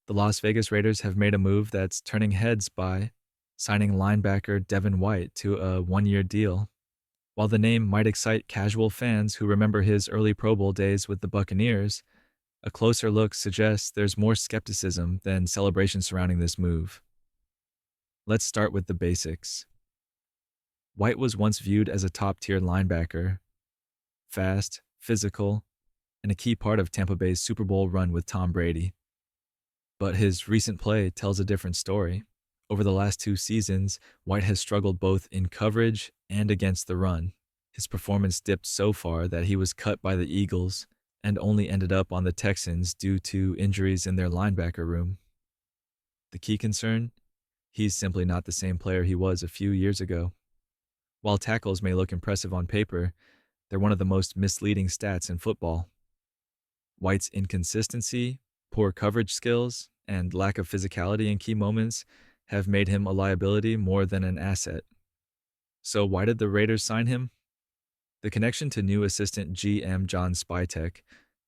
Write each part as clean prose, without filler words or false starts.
The Las Vegas Raiders have made a move that's turning heads by signing linebacker Devin White to a one-year deal. While the name might excite casual fans who remember his early Pro Bowl days with the Buccaneers, a closer look suggests there's more skepticism than celebration surrounding this move. Let's start with the basics. White was once viewed as a top-tier linebacker, fast, physical, and a key part of Tampa Bay's Super Bowl run with Tom Brady. But his recent play tells a different story. Over the last two seasons, White has struggled both in coverage and against the run. His performance dipped so far that he was cut by the Eagles and only ended up on the Texans due to injuries in their linebacker room. The key concern? He's simply not the same player he was a few years ago. While tackles may look impressive on paper, they're one of the most misleading stats in football. White's inconsistency, poor coverage skills, and lack of physicality in key moments have made him a liability more than an asset. So why did the Raiders sign him? The connection to new assistant GM John Spytek,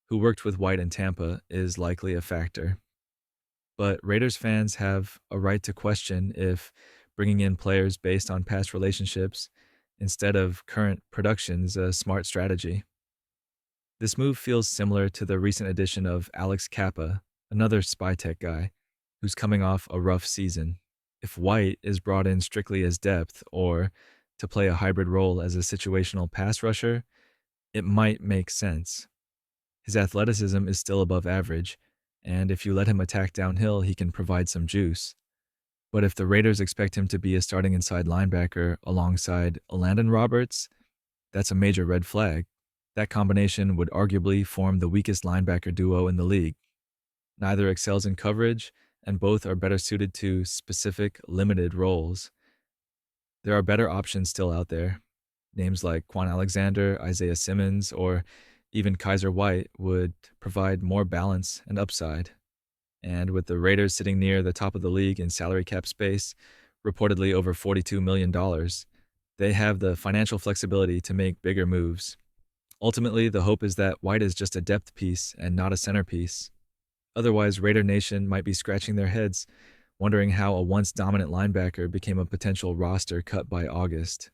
who worked with White in Tampa, is likely a factor. But Raiders fans have a right to question if bringing in players based on past relationships instead of current production's a smart strategy. This move feels similar to the recent addition of Alex Cappa, another Spytek guy, who's coming off a rough season. If White is brought in strictly as depth or to play a hybrid role as a situational pass rusher, it might make sense. His athleticism is still above average, and if you let him attack downhill, he can provide some juice. But if the Raiders expect him to be a starting inside linebacker alongside Elandon Roberts, that's a major red flag. That combination would arguably form the weakest linebacker duo in the league. Neither excels in coverage, and both are better suited to specific, limited roles. There are better options still out there. Names like Kwon Alexander, Isaiah Simmons, or even Kyzir White would provide more balance and upside. And with the Raiders sitting near the top of the league in salary cap space, reportedly over $42 million, they have the financial flexibility to make bigger moves. Ultimately, the hope is that White is just a depth piece and not a centerpiece. Otherwise, Raider Nation might be scratching their heads, wondering how a once dominant linebacker became a potential roster cut by August.